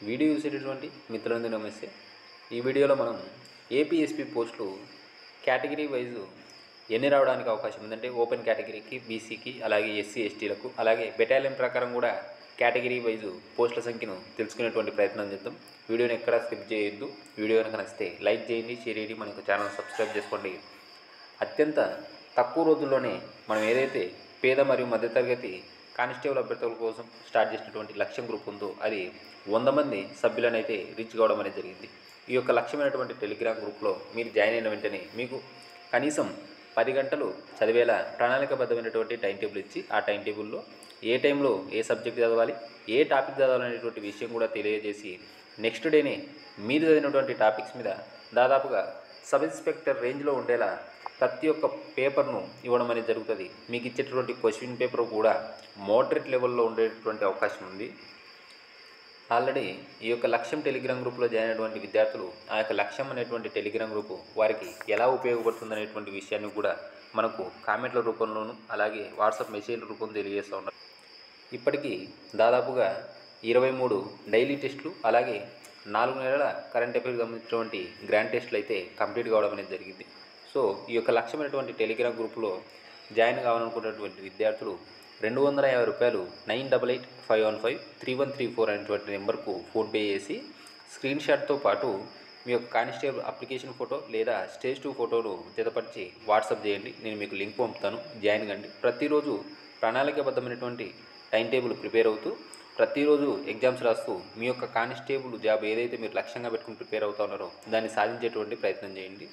Video చూసేటటువంటి మిత్రులందరూ నమస్తే. ఈ వీడియోలో మనం ఏపీఎస్పీ పోస్టులు కేటగిరీ వైజ్ ఎన్ని రావడానికి అవకాశం ఉందంటే ఓపెన్ కేటగిరీకి, బీసీకి, అలాగే ఎస్సీ ఎస్టీలకు, అలాగే బెటాలియన్ ప్రకారం కూడా కేటగిరీ వైజ్ పోస్టుల సంఖ్యను తెలుసుకునేటువంటి ప్రయత్నం చేద్దాం. వీడియోని ఎక్కడా స్కిప్ చేయొద్దు. వీడియో కనుక నచ్చితే లైక్ చేయండి, షేర్ చేయండి, మనకు ఛానల్ సబ్స్క్రైబ్ చేసుకోండి. అత్యంత తక్కువ రోజుల్లోనే మనం ఏదైతే పేద మరియు మధ్యతరగతి కానిస్టేబుల్ అభ్యర్థుల కోసం స్టార్ట్ చేసినటువంటి లక్ష్యం గ్రూప్ ఉందో అది 100 మంది సభ్యులను అయితే రీచ్ కావడం అనేది జరిగింది. ఈ యొక్క లక్ష్యమైనటువంటి టెలిగ్రామ్ గ్రూప్లో మీరు జాయిన్ అయిన వెంటనే మీకు కనీసం 10 గంటలు చదివేలా ప్రణాళికబద్ధమైనటువంటి టైం టేబుల్ ఇచ్చి ఆ టైం టేబుల్లో ఏ టైంలో ఏ సబ్జెక్ట్ చదవాలి, ఏ టాపిక్ చదవాలనేటువంటి విషయం కూడా తెలియజేసి నెక్స్ట్ డేనే మీరు చదివినటువంటి టాపిక్స్ మీద దాదాపుగా సబ్ ఇన్స్పెక్టర్ రేంజ్లో ఉండేలా ప్రతి ఒక్క పేపర్ను ఇవ్వడం అనేది జరుగుతుంది. మీకు ఇచ్చేటటువంటి క్వశ్చన్ పేపర్ కూడా మోడరేట్ లెవెల్లో ఉండేటటువంటి అవకాశం ఉంది. ఆల్రెడీ ఈ యొక్క లక్ష్యం టెలిగ్రామ్ గ్రూప్లో జాయిన్ అయినటువంటి విద్యార్థులు ఆ యొక్క లక్ష్యం అనేటువంటి టెలిగ్రామ్ గ్రూపు వారికి ఎలా ఉపయోగపడుతుంది అనేటువంటి విషయాన్ని కూడా మనకు కామెంట్ల రూపంలోనూ అలాగే వాట్సాప్ మెసేజ్ల రూపంలో తెలియజేస్తూ ఉన్నారు. ఇప్పటికీ దాదాపుగా 23 డైలీ టెస్టులు అలాగే 4 నెలల కరెంట్ అఫైర్స్ సంబంధించినటువంటి గ్రాండ్ టెస్టులు అయితే కంప్లీట్ కావడం అనేది జరిగింది. సో ఈ యొక్క లక్ష్యమైనటువంటి టెలిగ్రామ్ గ్రూప్లో జాయిన్ కావాలనుకున్నటువంటి విద్యార్థులు ₹250 9885153134 అనేటువంటి నెంబర్కు ఫోన్పే చేసి స్క్రీన్ షాట్తో పాటు మీ యొక్క కానిస్టేబుల్ అప్లికేషన్ ఫోటో లేదా స్టేజ్ 2 ఫోటోను జతపరిచి వాట్సాప్ చేయండి. నేను మీకు లింక్ పంపుతాను, జాయిన్ కండి. ప్రతిరోజు ప్రణాళికబద్ధమైనటువంటి టైం టేబుల్ ప్రిపేర్ అవుతూ ప్రతిరోజు ఎగ్జామ్స్ రాస్తూ మీ యొక్క కానిస్టేబుల్ జాబ్ ఏదైతే మీరు లక్ష్యంగా పెట్టుకుని ప్రిపేర్ అవుతా ఉన్నారో దాన్ని సాధించేటువంటి ప్రయత్నం చేయండి.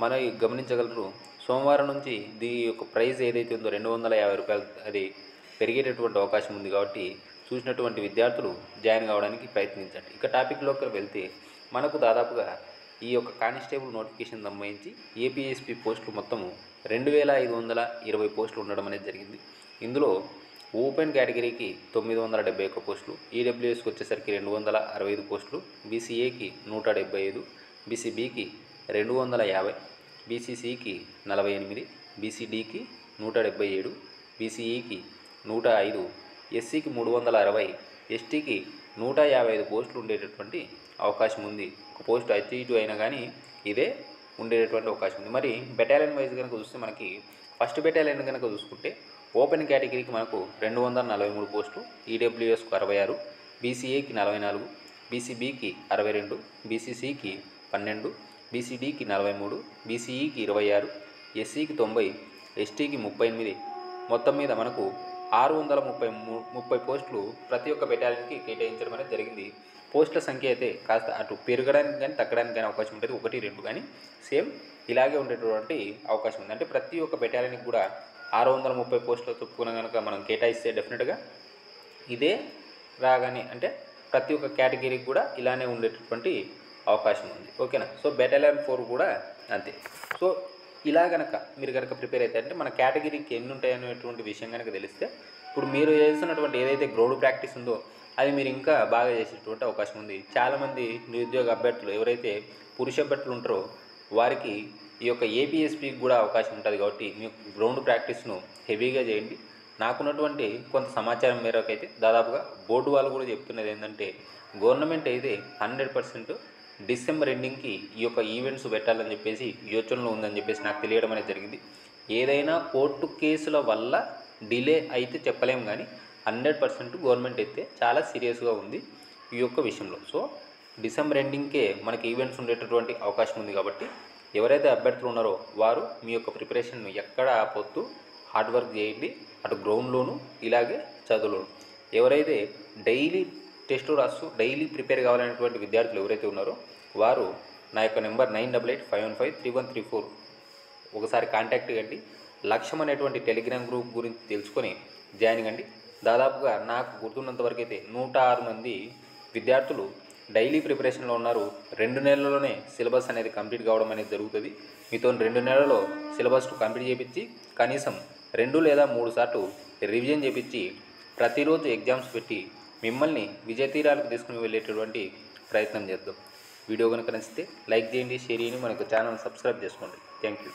మనం గమనించగలరు, సోమవారం నుంచి దీని యొక్క ప్రైస్ ఏదైతే ఉందో ₹250 అది పెరిగేటటువంటి అవకాశం ఉంది. కాబట్టి చూసినటువంటి విద్యార్థులు జాయిన్ కావడానికి ప్రయత్నించండి. ఇక టాపిక్లోకి వెళ్తే మనకు దాదాపుగా ఈ యొక్క కానిస్టేబుల్ నోటిఫికేషన్ సంబంధించి ఏపీఎస్పీ పోస్టులు మొత్తము 2520 పోస్టులు ఉండడం అనేది జరిగింది. ఇందులో ఓపెన్ కేటగిరీకి 971 పోస్టులు, ఈడబ్ల్యూఎస్కి వచ్చేసరికి 265 పోస్టులు, బీసీఏకి 175, బీసీబీకి 250, బీసీసీకి 48, బీసీడీకి 177, బీసీఈకి 105, ఎస్సీకి 360, ఎస్టీకి 155 పోస్టులు ఉండేటటువంటి అవకాశం ఉంది. ఒక పోస్ట్ అటు ఇటు అయినా కానీ ఇదే ఉండేటటువంటి అవకాశం ఉంది. మరి బెటాలియన్ వైజ్ కనుక చూస్తే మనకి ఫస్ట్ బెటాలియన్ కనుక చూసుకుంటే ఓపెన్ కేటగిరీకి మనకు 243 పోస్టులు, ఈడబ్ల్యూఎస్కు 66, బీసీఏకి 44, బీసీబీకి 62, బీసీసీకి 12, బీసీడీకి 43, బీసీఈకి 26, ఎస్సీకి 90, ఎస్టీకి 38, మొత్తం మీద మనకు 630 పోస్టులు ప్రతి ఒక్క బెటాలియన్కి కేటాయించడం అనేది జరిగింది. పోస్టుల సంఖ్య అయితే కాస్త అటు పెరగడానికి కానీ తగ్గడానికి కానీ అవకాశం ఉంటుంది, 1, 2 కానీ సేమ్ ఇలాగే ఉండేటటువంటి అవకాశం ఉంది. అంటే ప్రతి ఒక్క బెటాలియన్కి కూడా 630 పోస్టులు చెప్పుకున్న కనుక మనం కేటాయిస్తే డెఫినెట్గా ఇదే రాగానే అంటే ప్రతి ఒక్క కేటగిరీకి కూడా ఇలానే ఉండేటటువంటి అవకాశం ఉంది. ఓకేనా? సో బెటాలియన్ 4 కూడా అంతే. సో ఇలా కనుక మీరు కనుక ప్రిపేర్ అయితే అంటే మన కేటగిరీకి ఎన్ని ఉంటాయనేటువంటి విషయం కనుక తెలిస్తే ఇప్పుడు మీరు చేస్తున్నటువంటి ఏదైతే గ్రౌండ్ ప్రాక్టీస్ ఉందో అది మీరు ఇంకా బాగా చేసేటువంటి అవకాశం ఉంది. చాలామంది నిరుద్యోగ అభ్యర్థులు ఎవరైతే పురుష అభ్యర్థులు ఉంటారో వారికి ఈ యొక్క ఏపీఎస్పీకి కూడా అవకాశం ఉంటుంది. కాబట్టి మీ గ్రౌండ్ ప్రాక్టీస్ను హెవీగా చేయండి. నాకున్నటువంటి కొంత సమాచారం మేరకు అయితే దాదాపుగా బోర్డు వాళ్ళు కూడా చెప్తున్నది ఏంటంటే గవర్నమెంట్ అయితే 100% డిసెంబర్ ఎండింగ్కి ఈ యొక్క ఈవెంట్స్ పెట్టాలని చెప్పేసి యోచనలో ఉందని చెప్పేసి నాకు తెలియడం అనేది జరిగింది. ఏదైనా కోర్టు కేసుల వల్ల డిలే అయితే చెప్పలేము కానీ 100% గవర్నమెంట్ అయితే చాలా సీరియస్గా ఉంది ఈ యొక్క విషయంలో. సో డిసెంబర్ ఎండింగ్కే మనకి ఈవెంట్స్ ఉండేటటువంటి అవకాశం ఉంది. కాబట్టి ఎవరైతే అభ్యర్థులు ఉన్నారో వారు మీ యొక్క ప్రిపరేషన్ను ఎక్కడ ఆపొద్దు, హార్డ్ వర్క్ చేయండి, అటు గ్రౌండ్లోను ఇలాగే చదువులోను. ఎవరైతే డైలీ టెస్ట్ రాస్తూ డైలీ ప్రిపేర్ కావాలనేటువంటి విద్యార్థులు ఎవరైతే ఉన్నారో వారు నా యొక్క నెంబర్ 9885153134 ఒకసారి కాంటాక్ట్ కండి. లక్ష్యం అనేటువంటి టెలిగ్రామ్ గ్రూప్ గురించి తెలుసుకొని జాయిన్ కండి. దాదాపుగా నాకు గుర్తున్నంతవరకు అయితే 106 మంది విద్యార్థులు డైలీ ప్రిపరేషన్లో ఉన్నారు. 2 నెలల్లోనే సిలబస్ అనేది కంప్లీట్ కావడం అనేది జరుగుతుంది. మీతో 2 నెలల్లో సిలబస్ కంప్లీట్ చేయించి కనీసం 2 లేదా 3 సార్లు రివిజన్ చేయించి ప్రతిరోజు ఎగ్జామ్స్ పెట్టి మిమ్మల్ని విజయ తీరాలకు తీసుకుని వెళ్ళేటటువంటి ప్రయత్నం చేద్దాం. వీడియో కనుక నచ్చితే లైక్ చేయండి, షేర్ చేయండి, మనకు ఛానల్ సబ్స్క్రైబ్ చేసుకోండి. Thank you.